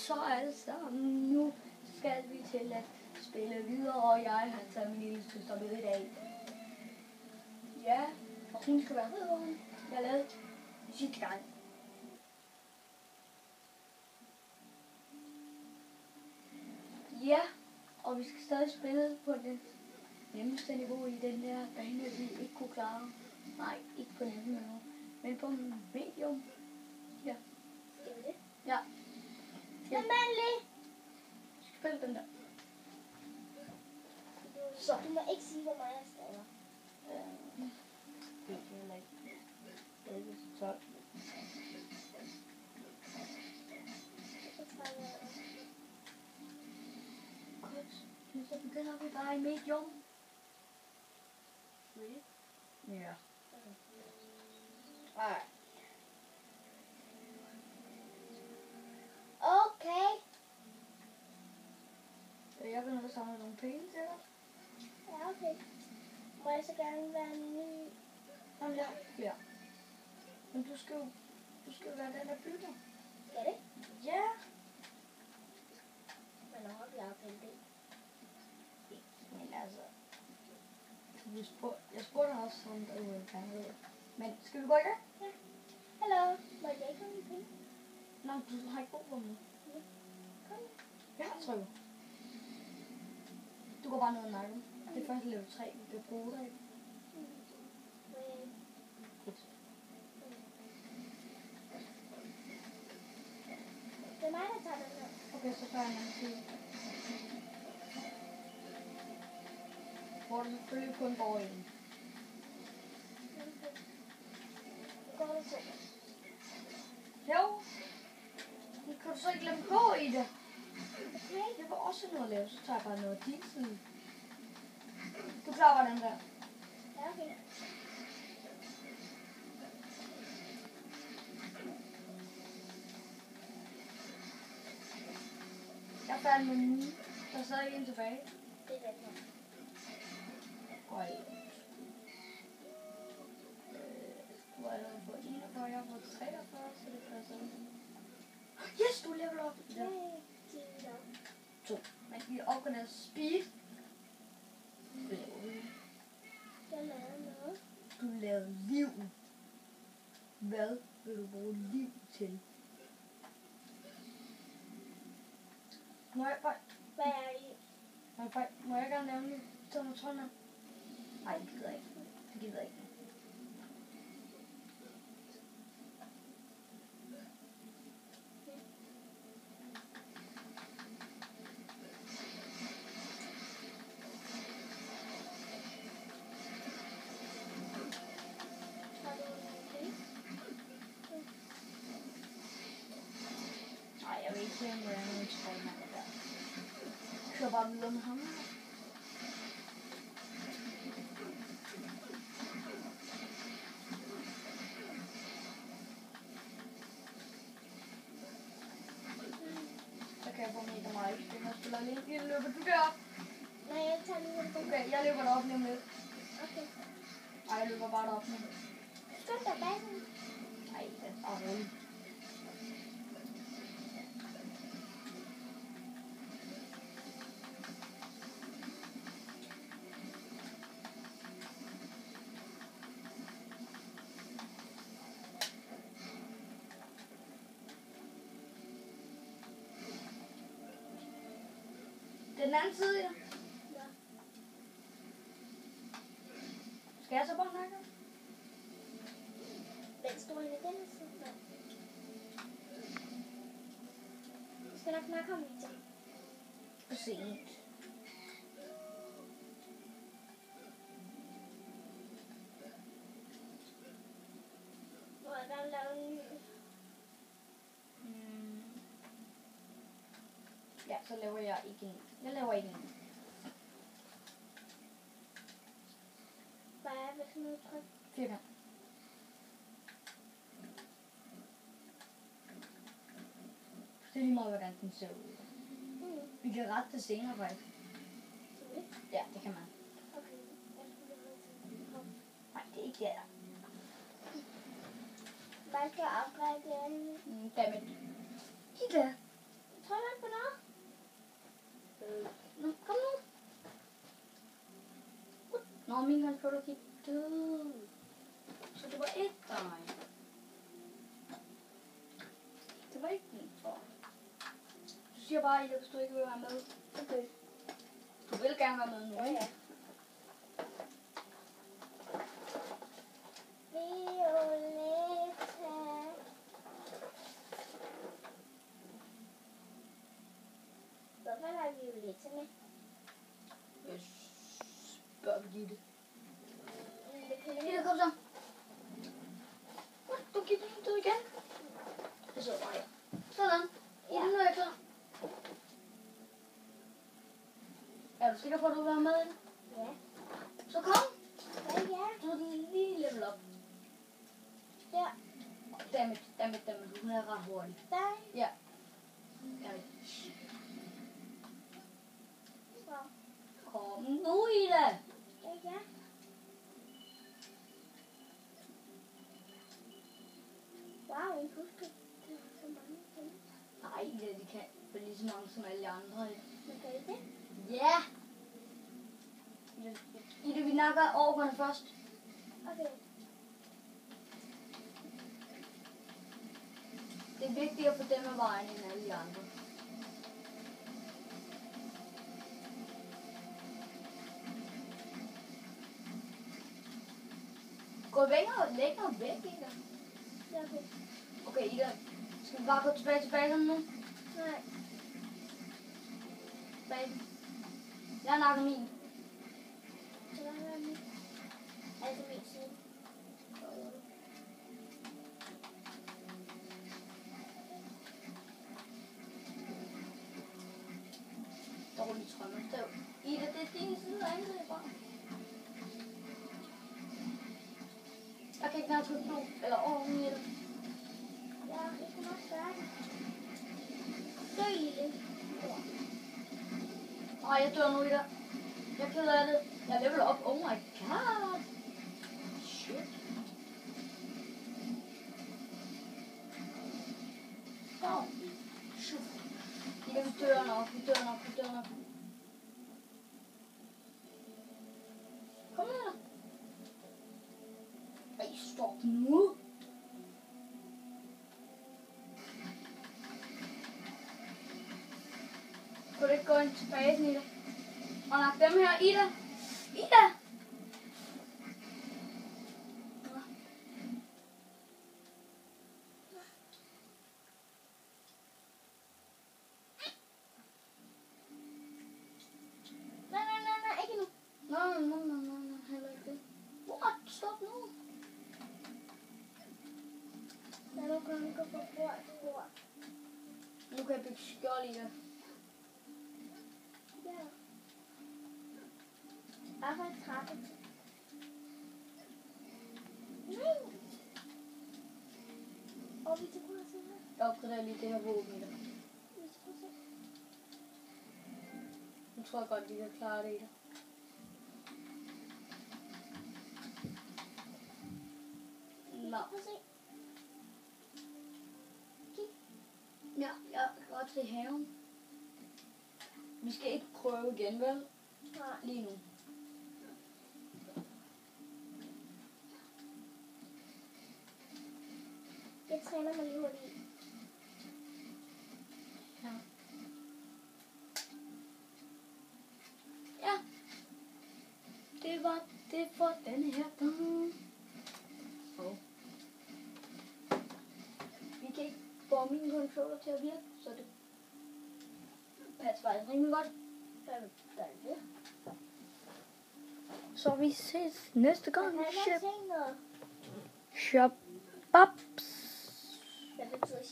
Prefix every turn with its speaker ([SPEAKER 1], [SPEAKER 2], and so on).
[SPEAKER 1] så alle sammen. Nu skal vi til at spille videre, og jeg har taget min lille søster med i dag. Ja, og hun skal være ridderen. Jeg lavede sidste gang. Ja, og vi skal stadig spille på det nemmeste niveau i den der bane, vi ikke kunne klare. Nej, ikke på nemme niveau, men på medium. Ja.
[SPEAKER 2] Skal vi det?
[SPEAKER 1] Ja.
[SPEAKER 2] Ja. Mandlig!
[SPEAKER 1] Vi skal spille den der.
[SPEAKER 2] Så. Du må ikke sige, hvor meget jeg stadig.
[SPEAKER 1] Det er heller ikke. Det er så 12. Godt. Men så begynder vi bare i medium.
[SPEAKER 2] Really?
[SPEAKER 1] Ja.
[SPEAKER 2] Alright. Okay.
[SPEAKER 1] Jeg vil nu samle nogle penge til dig.
[SPEAKER 2] Ja, okay. Må jeg så gerne være en ny?
[SPEAKER 1] Jamen, ja. Men du skal jo være den, der bygger.
[SPEAKER 2] Skal det?
[SPEAKER 1] Ja.
[SPEAKER 2] Men nu har vi aftalt det.
[SPEAKER 1] Men altså, jeg spurgte også, om der var en gang. Men skal vi gå i gang?
[SPEAKER 2] Ja. Hallo. Må jeg ikke have mine penge?
[SPEAKER 1] Nå, du har ikke brug for dem.
[SPEAKER 2] Kom.
[SPEAKER 1] Jeg har trykket. Du går bare ned og nakken. Det er først level 3, vi kan bruge dig.
[SPEAKER 2] Det er mig, der tager den her.
[SPEAKER 1] Okay, så tager jeg en anden side. Hvor du selvfølgelig kun går ind.
[SPEAKER 2] Går du så?
[SPEAKER 1] Jo. Men kan du så ikke lade mig gå i det?
[SPEAKER 2] Okay.
[SPEAKER 1] Jeg vil også noget at lave, så tager jeg bare noget af din side. Du klarer bare den der.
[SPEAKER 2] Ja, okay.
[SPEAKER 1] Jeg er færdig med 9. Der er stadig en tilbage.
[SPEAKER 2] Det er rigtigt.
[SPEAKER 1] Og du har allerede fået 41, jeg har fået 43, så det passer. Yes, du level op. Ja.
[SPEAKER 2] Yay.
[SPEAKER 1] 2. Men vi opgraderer speed.
[SPEAKER 2] Jeg lavede noget.
[SPEAKER 1] Du lavede liv. Hvad vil du bruge liv til? Må jeg bare...
[SPEAKER 2] Hvad er det?
[SPEAKER 1] Må jeg gerne lave en sådan trønder? Nej, det gider jeg ikke. Det gider jeg ikke.
[SPEAKER 2] Har du nogle penge?
[SPEAKER 1] Nej, jeg vil ikke se, om der er nogen trønder der. Kør bare videre med ham. Så kan jeg få mega meget XP, når jeg spiller alene. Løber du derop?
[SPEAKER 2] Nej, jeg tager lige en
[SPEAKER 1] Okay, jeg løber derop lige om lidt.
[SPEAKER 2] Okay.
[SPEAKER 1] Ej, jeg løber bare derop nu.
[SPEAKER 2] Skynd dig bag den.
[SPEAKER 1] Ej, det er roligt. Den anden side, ja.
[SPEAKER 2] Ja.
[SPEAKER 1] Skal jeg så bare nakke?
[SPEAKER 2] Den står inde i den side. Nej. Jeg skal nok snakke om det.
[SPEAKER 1] For sent.
[SPEAKER 2] Må jeg gerne lave en ny?
[SPEAKER 1] Ja, så laver jeg ikke en. Jeg laver ikke en.
[SPEAKER 2] Hvad er det for noget tryk?
[SPEAKER 1] Firkant. Det er lige meget, hvordan den ser ud. Vi kan rette det senere, faktisk. Ja, det kan man.
[SPEAKER 2] Okay.
[SPEAKER 1] Nej, det er ikke det, der.
[SPEAKER 2] Hvad skal jeg opgradere den?
[SPEAKER 1] Dammit. I der.
[SPEAKER 2] Tror
[SPEAKER 1] min controller gik død. Så det var et dig. Det var ikke min, tror jeg. Du siger bare, Ida, hvis du ikke vil være med.
[SPEAKER 2] Okay.
[SPEAKER 1] Du vil gerne være med nu, ikke?
[SPEAKER 2] Ja. Violetta. Hvorfor har Violetta med?
[SPEAKER 1] Jeg spørger Gitte.
[SPEAKER 2] Lille
[SPEAKER 1] Ida, kom så. Du giver din død igen. Det sidder bare her. Sådan. Ida, nu er jeg klar. Er du sikker på, at du vil være med?
[SPEAKER 2] Ja.
[SPEAKER 1] Så kom.
[SPEAKER 2] Ja.
[SPEAKER 1] Du er lige level op.
[SPEAKER 2] Ja.
[SPEAKER 1] Dammit. Hun er ret hurtig.
[SPEAKER 2] Der.
[SPEAKER 1] Ja. Ja.
[SPEAKER 2] Så.
[SPEAKER 1] Kom nu, Ida.
[SPEAKER 2] Ja. Wow, en huske. Det er så mange ting.
[SPEAKER 1] Nej, Ida, de kan vel lige så mange som alle de andre.
[SPEAKER 2] Men kan I det?
[SPEAKER 1] Ja. Ida, vi nakker overgående først.
[SPEAKER 2] Okay.
[SPEAKER 1] Det er vigtigt at få dem af vejen end alle de andre. Gå længere væk, Ida.
[SPEAKER 2] Ja, okay.
[SPEAKER 1] Okay, Ida. Skal vi bare gå tilbage til basen nu?
[SPEAKER 2] Nej.
[SPEAKER 1] Basen. Jeg nakker min.
[SPEAKER 2] Så der er min. Altså min side.
[SPEAKER 1] Dårligt trømmestav. Ida, det er din side af angriber. Jeg kan ikke nærmest trykke blå eller oven i det.
[SPEAKER 2] Ja, jeg kan nok gøre det. Dø lille.
[SPEAKER 1] Ej, jeg dør nu, Ida. Jeg er ked af det. Jeg leveler op. Oh my god. Shit. Oh. Shit. Ida, vi dør nok. Kom her. Ej, stop nu. Kunne du ikke gå ind til basen, Ida? Og nak dem her, Ida. Ida!
[SPEAKER 2] Nej, ikke nu.
[SPEAKER 1] Nej, heller ikke det. What? Stop nu.
[SPEAKER 2] Lad nu kun gå på bord.
[SPEAKER 1] Nu kan jeg bygge skjold, Ida.
[SPEAKER 2] Ja. Arbejde trappe. Nej. Og vi til kunne se her.
[SPEAKER 1] Jeg opgraderer lige det her våben, Ida.
[SPEAKER 2] Vi til kunne se.
[SPEAKER 1] Nu tror jeg godt, vi kan klare det, Ida. Nå.
[SPEAKER 2] Prøv at se.
[SPEAKER 1] Ja, jeg kan godt se haven. Vi skal ikke prøve igen, vel?
[SPEAKER 2] Nej.
[SPEAKER 1] Lige nu.
[SPEAKER 2] Jeg træner mig lige hurtigt.
[SPEAKER 1] Ja. Ja. Det var det for denne her gang. Oh. Vi kan ikke få min controller til at virke, så det passer faktisk rimelig godt. Så vi ses næste gang.
[SPEAKER 2] Jeg kan godt se noget.
[SPEAKER 1] Shabaps.
[SPEAKER 2] Hvad betyder